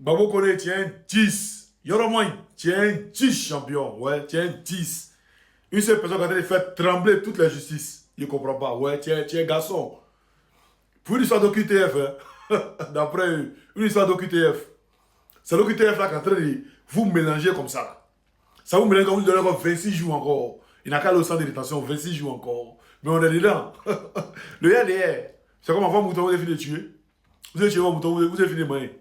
Babo Kone, tiens 10. Yoromoy, tiens 10 champion. Ouais, tiens 10. Une seule personne qui a fait trembler toute la justice. Il ne comprend pas. Ouais, tiens garçon. Pour une histoire d'OQTF, hein, d'après une histoire d'OQTF, c'est l'OQTF là qui est en train de vous mélanger comme ça. Ça vous mélange comme vous donnez encore 26 jours encore. Il n'a qu'à aller au centre de détention, 26 jours encore. Mais on est dedans. Le LDR, c'est comme avant mouton, vous avez fini de tuer. Vous avez tué vos moutons, vous avez fini de manger.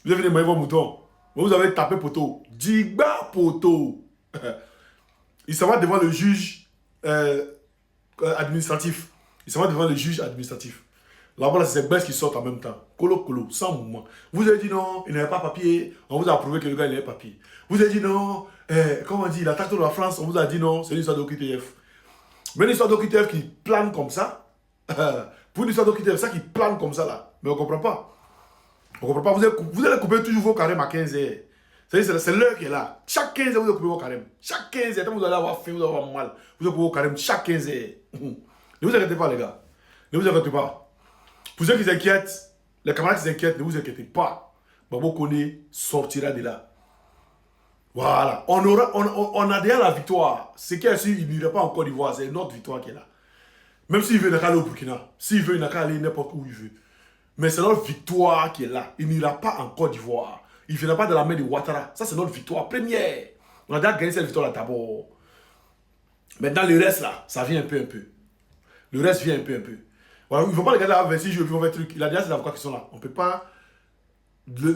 Vous avez fini de manger vos moutons. Vous avez tapé poteau. Digba poteau. Il s'en va devant le juge administratif. Il s'en va devant le juge administratif. Là-bas, c'est ces baisses qui sortent en même temps. Colo, sans mouvement. Vous avez dit non, il n'avait pas papier. On vous a prouvé que le gars, il n'avait pas papier. Vous avez dit non, comment on dit, il attaque de la France. On vous a dit non, c'est une histoire d'OQTF. Mais une histoire d'OQTF qui plane comme ça, pour une histoire d'OQTF, ça qui plane comme ça là, mais on ne comprend pas. On ne comprend pas. Vous allez couper toujours vos carèmes à 15 heures. C'est l'heure qui est là. Chaque 15 heures, vous allez couper vos carèmes. Chaque 15 heures, quand vous allez avoir faim, vous allez avoir mal. Vous allez couper vos carèmes chaque 15 heures. Ne vous inquiétez pas, les gars. Ne vous inquiétez pas. Pour ceux qui s'inquiètent, les camarades qui s'inquiètent, ne vous inquiétez pas. Babo Kone sortira de là. Voilà. On a déjà la victoire. Ce qui est sûr, il n'ira pas en Côte d'Ivoire. C'est notre victoire qui est là. Même s'il veut, il n'a qu'à aller au Burkina. S'il veut, il n'a qu'à aller n'importe où il veut. Mais c'est notre victoire qui est là. Il n'ira pas en Côte d'Ivoire. Il ne viendra pas de la main de Ouattara. Ça, c'est notre victoire première. On a déjà gagné cette victoire-là d'abord. Maintenant, le reste, là, ça vient un peu. Le reste vient un peu. Voilà, il ne faut pas les garder à 26 jours et puis on fait truc. Il a déjà ses avocats qui sont là. On ne peut pas...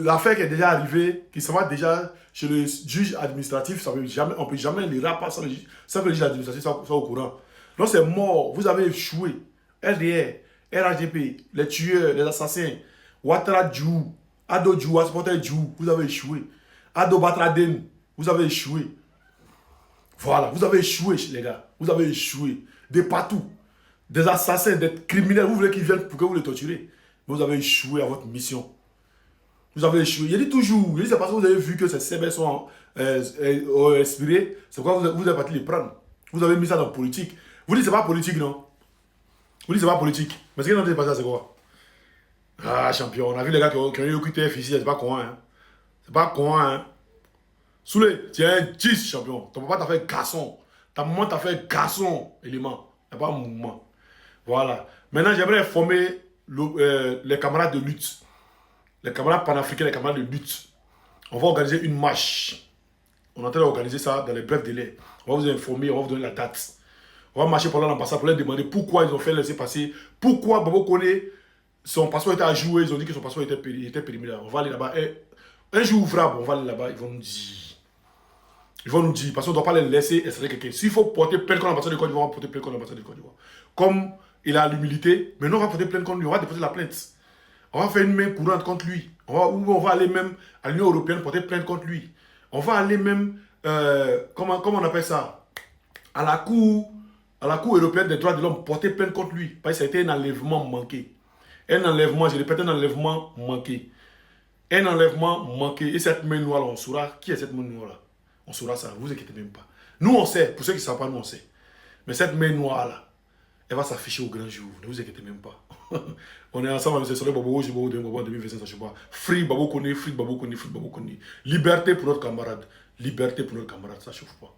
L'affaire qui est déjà arrivée, qui s'en va déjà chez le juge administratif, ça peut jamais, on ne peut jamais les rapporter sans que le juge administratif soit au courant. Donc c'est mort. Vous avez échoué. LDR, RAGP, les tueurs, les assassins, Ouattara Djou, Ado Djou, Asporter Djou, vous avez échoué. Ado Batraden, vous avez échoué. Voilà, vous avez échoué, les gars. Vous avez échoué. De partout. Des assassins, des criminels, vous voulez qu'ils viennent pour que vous les torturez. Mais vous avez échoué à votre mission. Vous avez échoué. Il dit toujours, c'est parce que vous avez vu que ces CB sont inspirés, c'est pourquoi vous avez parti les prendre. Vous avez mis ça dans la politique. Vous dites c'est pas politique, non? Vous dites c'est pas politique. Mais ce qui est en train de passer, c'est quoi? Ah, champion, on a vu les gars qui ont eu QTF ici, c'est pas con, hein? C'est pas con, hein? Soulé, tiens, 10 champion. Ton papa t'a fait garçon. Ta maman t'a fait garçon, élément. Il n'y a pas un mouvement. Voilà. Maintenant, j'aimerais informer les camarades de lutte. Les camarades panafricains, les camarades de lutte. On va organiser une marche. On est en train d'organiser ça dans les brefs délais. On va vous informer, on va vous donner la date. On va marcher pendant l'ambassade pour leur demander pourquoi ils ont fait laisser passer. Pourquoi Babo Kone, son passeport était à jouer. Ils ont dit que son passeport était périmé là. On va aller là-bas. Un jour ouvrable, on va aller là-bas. Ils vont nous dire. Parce qu'on ne doit pas les laisser extraire quelqu'un. S'il faut porter plainte contre l'ambassade de Côte d'Ivoire, on va porter plainte contre l'ambassade de Côte d'Ivoire. Comme il a l'humilité, maintenant on va porter plainte contre lui, on va déposer la plainte. On va faire une main courante contre lui. On va aller même à l'Union Européenne porter plainte contre lui. On va aller même, comment on appelle ça, à la Cour européenne des droits de l'homme porter plainte contre lui. Parce que ça a été un enlèvement manqué. Un enlèvement, je répète, un enlèvement manqué. Un enlèvement manqué. Et cette main noire là, on saura qui est cette main noire là. On saura ça, vous inquiétez même pas. Nous on sait, pour ceux qui ne savent pas, nous on sait. Mais cette main noire là, elle va s'afficher au grand jour, ne vous inquiétez même pas. On est ensemble avec ce soleil Babo 2025, ça je sais pas. Free Babo Kone, free Babo Kone, free Babo Kone. Liberté pour notre camarade, ça chauffe pas.